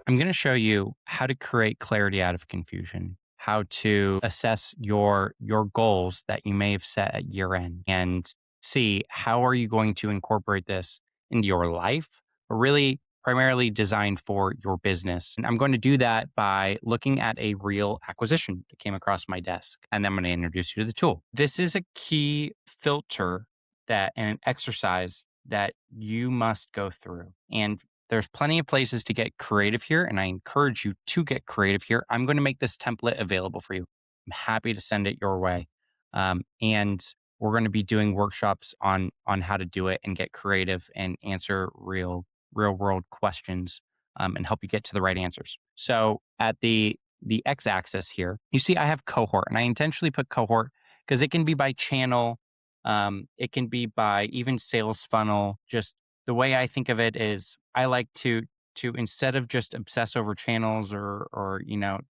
I'm going to show you how to create clarity out of confusion, how to assess your goals that you may have set at year end and see how are you going to incorporate this into your life, but really primarily designed for your business. And I'm going to do that by looking at a real acquisition that came across my desk, and I'm going to introduce you to the tool. This is a key filter that and an exercise that you must go through. And there's plenty of places to get creative here, and I encourage you to get creative here. I'm going to make this template available for you. I'm happy to send it your way. And we're going to be doing workshops on how to do it and get creative and answer real world questions and help you get to the right answers. So at the x-axis here, you see I have cohort, and I intentionally put cohort because it can be by channel. It can be by even sales funnel. Just the way I think of it is I like to instead of just obsess over channels or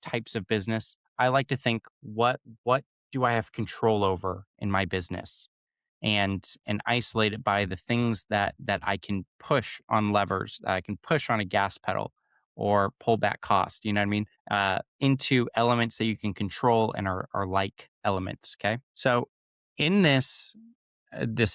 types of business, I like to think what do I have control over in my business, and isolate it by the things that I can push on levers, that I can push on a gas pedal or pull back cost, you know what I mean? Into elements that you can control and are like elements. Okay. So in this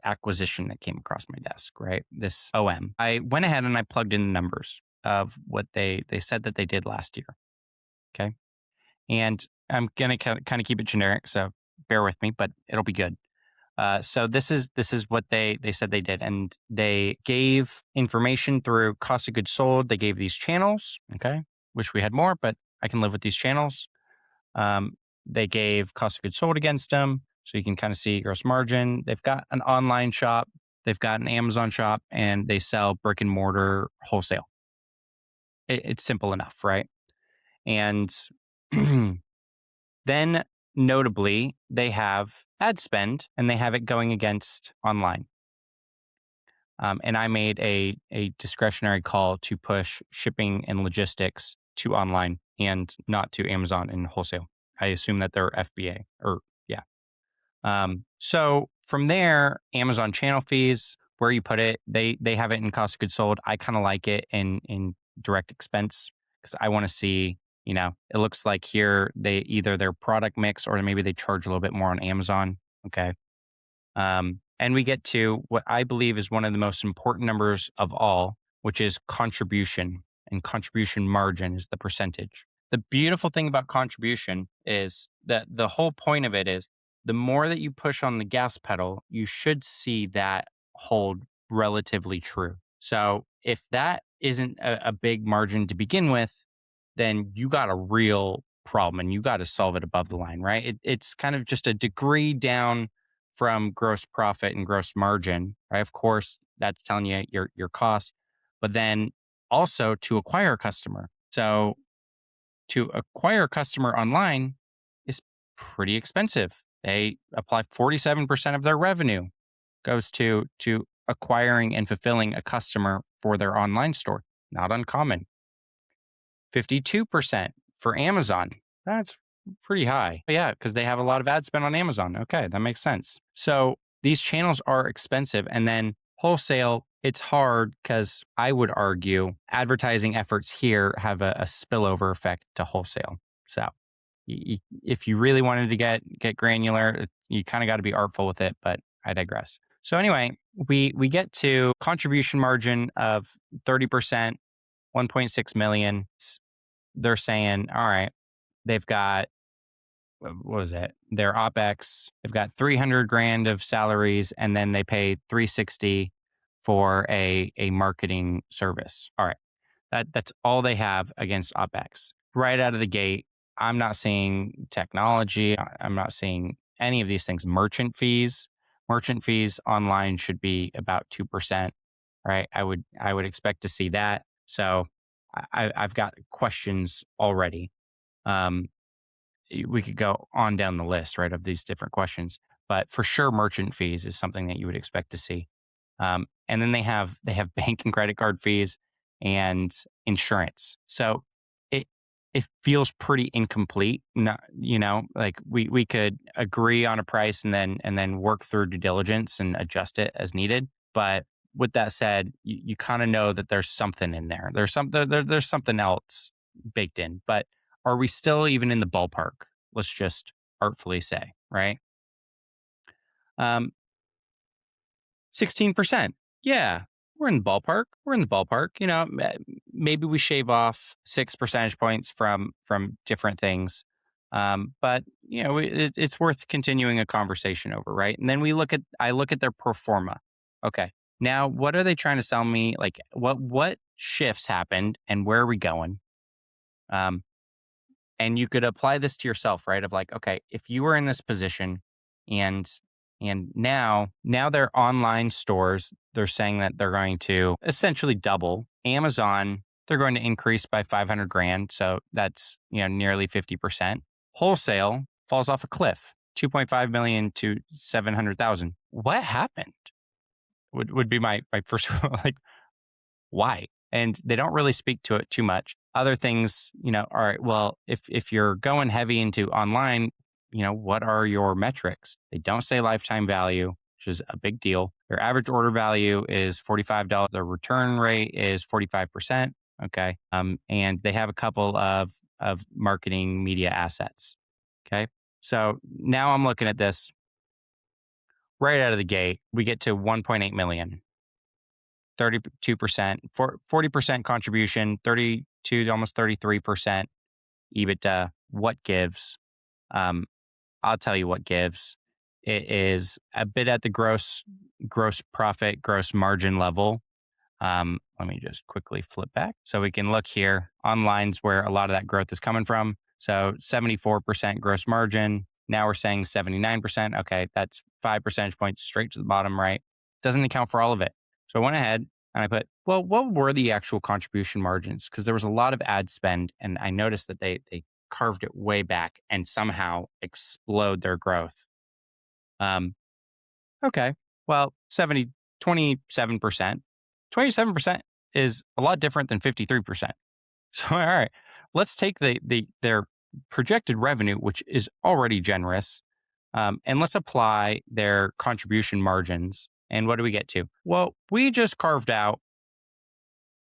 acquisition that came across my desk, right? This OM, I went ahead and I plugged in the numbers of what they said that they did last year. Okay. And I'm going to kind of keep it generic. So bear with me, but it'll be good. So this is what they said they did, and they gave information through cost of goods sold. They gave these channels. Okay, wish we had more, but I can live with these channels. They gave cost of goods sold against them, so you can kind of see gross margin. They've got an online shop, they've got an Amazon shop, and they sell brick and mortar wholesale. It's simple enough, right? And then notably, they have ad spend and they have it going against online. And I made a discretionary call to push shipping and logistics to online and not to Amazon and wholesale. I assume that they're FBA or yeah. So from there, Amazon channel fees, where you put it, they have it in cost of goods sold. I kind of like it in direct expense because I want to see, it looks like here they either their product mix or maybe they charge a little bit more on Amazon. Okay. And we get to what I believe is one of the most important numbers of all, which is contribution, and contribution margin is the percentage. The beautiful thing about contribution is that the whole point of it is the more that you push on the gas pedal, you should see that hold relatively true. So if that isn't a big margin to begin with, then you got a real problem and you got to solve it above the line, right? It's kind of just a degree down from gross profit and gross margin, right? Of course, that's telling you your cost, but then also to acquire a customer. So to acquire a customer online is pretty expensive. They apply 47% of their revenue goes to acquiring and fulfilling a customer for their online store. Not uncommon. 52% for Amazon. That's pretty high. But yeah, because they have a lot of ad spend on Amazon. Okay, that makes sense. So these channels are expensive. And then wholesale, it's hard because I would argue advertising efforts here have a spillover effect to wholesale. So if you really wanted to get granular, you kind of got to be artful with it, but I digress. So anyway, we get to contribution margin of 30%, 1.6 million. They're saying, all right, they've got, what was it? Their OPEX, they've got 300 grand of salaries, and then they pay 360 for a marketing service. All right. That's all they have against OPEX. Right out of the gate, I'm not seeing technology. I'm not seeing any of these things. Merchant fees online should be about 2%, right? I would expect to see that. So I've got questions already. We could go on down the list, right, of these different questions, but for sure, merchant fees is something that you would expect to see. And then they have bank and credit card fees and insurance. So it feels pretty incomplete. Not, like we could agree on a price and then work through due diligence and adjust it as needed. But with that said, you kind of know that there's something in there. There's something else baked in. But are we still even in the ballpark? Let's just artfully say, right? Um, 16%. Yeah, we're in the ballpark. We're in the ballpark. Maybe we shave off 6 percentage points from different things. But it's worth continuing a conversation over, right? And then I look at their pro forma. Okay. Now, what are they trying to sell me? Like what shifts happened and where are we going? Um, and you could apply this to yourself, right? Of like, okay, if you were in this position and now their online stores, they're saying that they're going to essentially double. Amazon, they're going to increase by 500 grand. So that's, nearly 50%. Wholesale falls off a cliff, 2.5 million to 700,000. What happened? Would be my first like why? And they don't really speak to it too much. Other things, all right, well, if you're going heavy into online, what are your metrics? They don't say lifetime value, which is a big deal. Their average order value is $45. Their return rate is 45%. Okay. And they have a couple of marketing media assets. Okay. So now I'm looking at this right out of the gate. We get to 1.8 million. 32%, 40% contribution, 32 to almost 33% EBITDA. What gives? Um, I'll tell you what gives. It is a bit at the gross profit, gross margin level. Let me just quickly flip back so we can look here. Online's where a lot of that growth is coming from. So 74% gross margin. Now we're saying 79%. Okay, that's 5 percentage points straight to the bottom right. Doesn't account for all of it. So I went ahead and I put, well, what were the actual contribution margins? Because there was a lot of ad spend, and I noticed that they carved it way back and somehow explode their growth. Okay, well, 27%. 27% is a lot different than 53%. So, all right, let's take their projected revenue, which is already generous, and let's apply their contribution margins. And what do we get to? Well, we just carved out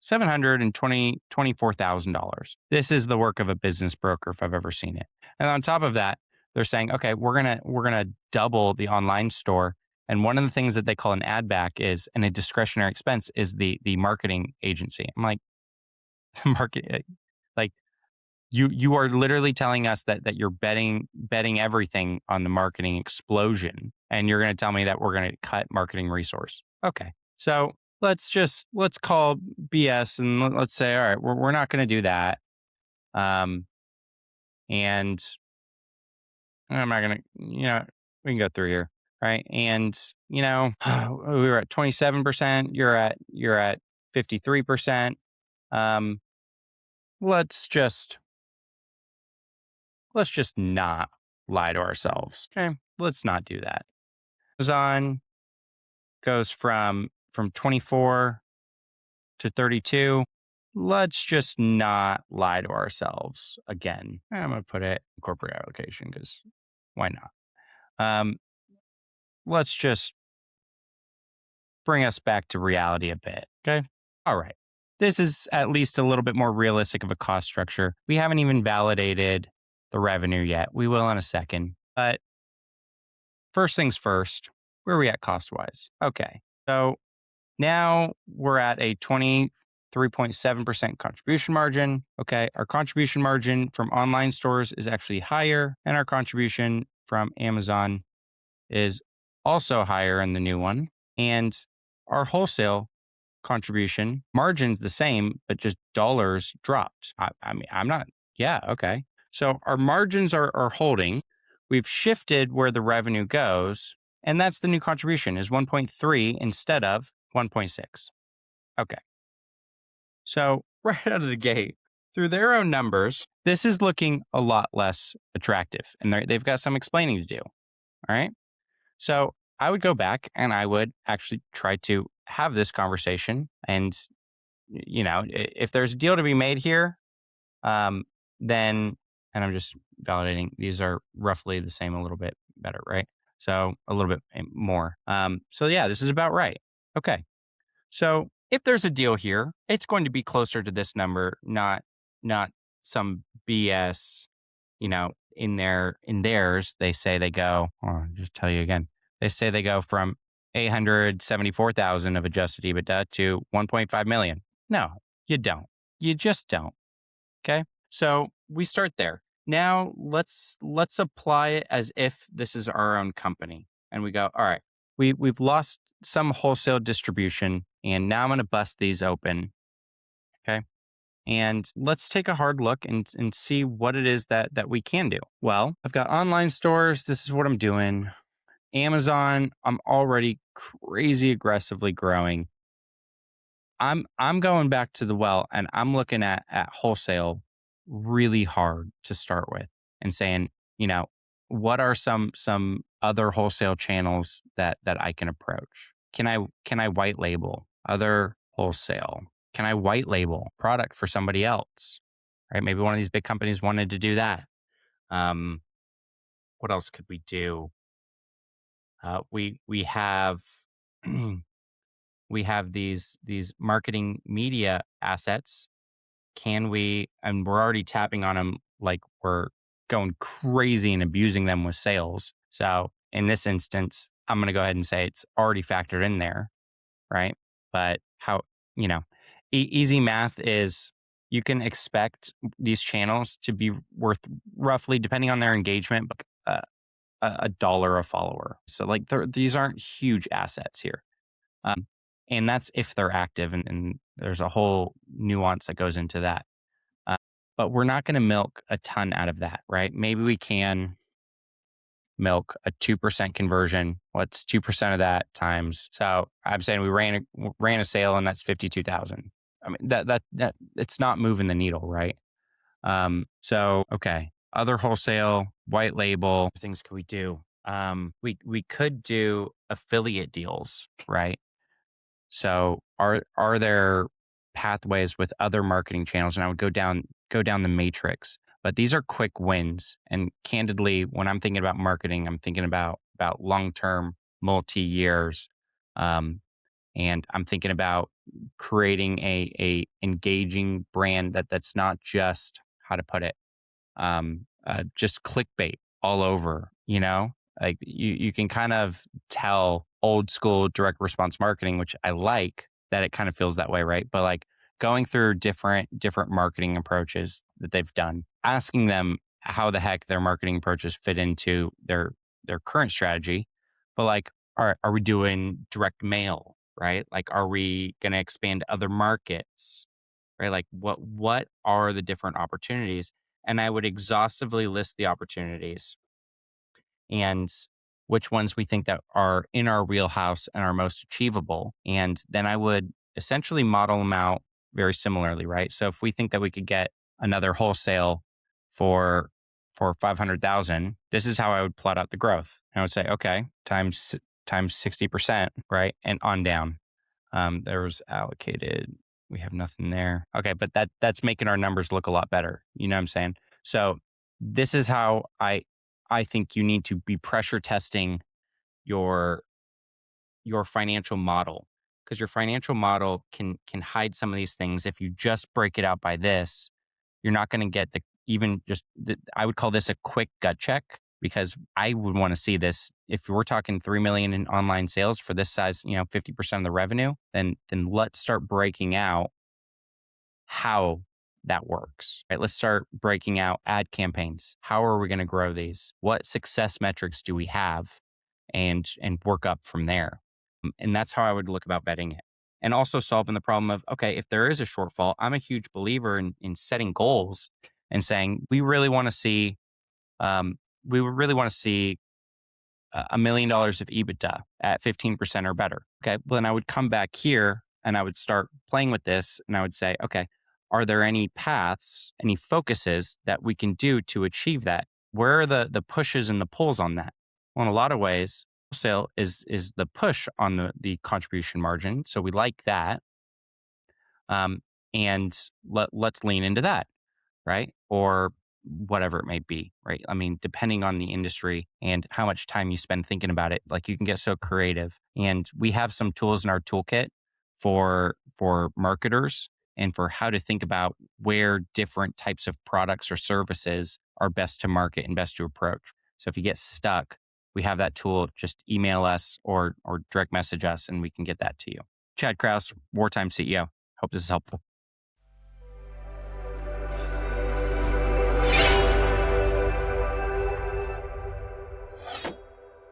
$724,000. This is the work of a business broker if I've ever seen it. And on top of that, they're saying, okay, we're gonna double the online store. And one of the things that they call an ad back is, and a discretionary expense is the marketing agency. I'm like, market, like you are literally telling us that you're betting everything on the marketing explosion, and you're going to tell me that we're going to cut marketing resource. Okay, so let's call BS and let's say, all right, we're not going to do that. And I'm not going to, we can go through here, right? And we were at 27%. You're at 53%. Um, let's just not lie to ourselves. Okay. Let's not do that. Amazon goes from 24 to 32. Let's just not lie to ourselves again. I'm going to put it in corporate allocation because why not? Um, let's just bring us back to reality a bit. Okay. All right. This is at least a little bit more realistic of a cost structure. We haven't even validated the revenue yet. We will in a second. But first things first, where are we at cost wise? Okay. So now we're at a 23.7% contribution margin. Okay. Our contribution margin from online stores is actually higher, and our contribution from Amazon is also higher in the new one. And our wholesale contribution margin's the same, but just dollars dropped. I mean, I'm not, yeah, okay. So our margins are holding. We've shifted where the revenue goes, and that's the new contribution is 1.3 instead of 1.6. Okay. So right out of the gate, through their own numbers, this is looking a lot less attractive, and they've got some explaining to do. All right. So I would go back and I would actually try to have this conversation. And, if there's a deal to be made here, then, and I'm just validating, these are roughly the same, a little bit better, right? So a little bit more. So yeah, this is about right. Okay. So if there's a deal here, it's going to be closer to this number, not some BS, in theirs, they say they go, I'll just tell you again, they say they go from 874,000 of adjusted EBITDA to 1.5 million. No, you don't. You just don't. Okay. So we start there. Now let's apply it as if this is our own company. And we go, all right, we've lost some wholesale distribution and now I'm going to bust these open. Okay. And let's take a hard look and see what it is that we can do. Well, I've got online stores. This is what I'm doing. Amazon, I'm already crazy aggressively growing. I'm going back to the well and I'm looking at wholesale really hard to start with and saying, you know, what are some other wholesale channels that I can approach? Can I white label other wholesale? Can I white label product for somebody else? Right? Maybe one of these big companies wanted to do that. Um, what else could we do? We have we have these marketing media assets. Can we, and we're already tapping on them like we're going crazy and abusing them with sales. So in this instance, I'm going to go ahead and say it's already factored in there, right? But how, you know, easy math is you can expect these channels to be worth roughly, depending on their engagement, but a dollar a follower. So like these aren't huge assets here. Um, and that's if they're active, and there's a whole nuance that goes into that. But we're not going to milk a ton out of that, right? Maybe we can milk a 2% conversion. What's 2% of that times? So I'm saying we ran a sale and that's 52,000. I mean, that it's not moving the needle, right? So, okay. Other wholesale, white label things could we do? We could do affiliate deals, right? So are there pathways with other marketing channels? And I would go down the matrix. But these are quick wins. And candidly, when I'm thinking about marketing, I'm thinking about long term, multi years, and I'm thinking about creating a engaging brand that's not just, how to put it, just clickbait all over, like you can kind of tell old school direct response marketing, which I like that it kind of feels that way. Right. But like going through different marketing approaches that they've done, asking them how the heck their marketing approaches fit into their current strategy. But like, are we doing direct mail? Right. Like, are we going to expand other markets? Right. Like what are the different opportunities? And I would exhaustively list the opportunities and which ones we think that are in our wheelhouse and are most achievable. And then I would essentially model them out very similarly, right? So if we think that we could get another wholesale for 500,000, this is how I would plot out the growth. I would say, okay, times 60%, right? And on down. There was allocated. We have nothing there. Okay, but that's making our numbers look a lot better. You know what I'm saying? So this is how I think you need to be pressure testing your your financial model, because your financial model can hide some of these things. If you just break it out by this, you're not going to get I would call this a quick gut check, because I would want to see this. If we're talking 3 million in online sales for this size, 50% of the revenue, then let's start breaking out how that works, right? Let's start breaking out ad campaigns. How are we going to grow these? What success metrics do we have? And work up from there. And that's how I would look about betting it. And also solving the problem of, okay, if there is a shortfall, I'm a huge believer in setting goals and saying, we would really want to see $1 million of EBITDA at 15% or better. Okay. Well, then I would come back here and I would start playing with this and I would say, okay, are there any paths, any focuses that we can do to achieve that? Where are the pushes and the pulls on that? Well, in a lot of ways, wholesale is the push on the contribution margin. So we like that. And let's lean into that, right? Or whatever it may be, right? I mean, depending on the industry and how much time you spend thinking about it, like you can get so creative. And we have some tools in our toolkit for marketers and for how to think about where different types of products or services are best to market and best to approach. So if you get stuck, we have that tool. Just email us or direct message us and we can get that to you. Chad Krause, Wartime CEO. Hope this is helpful.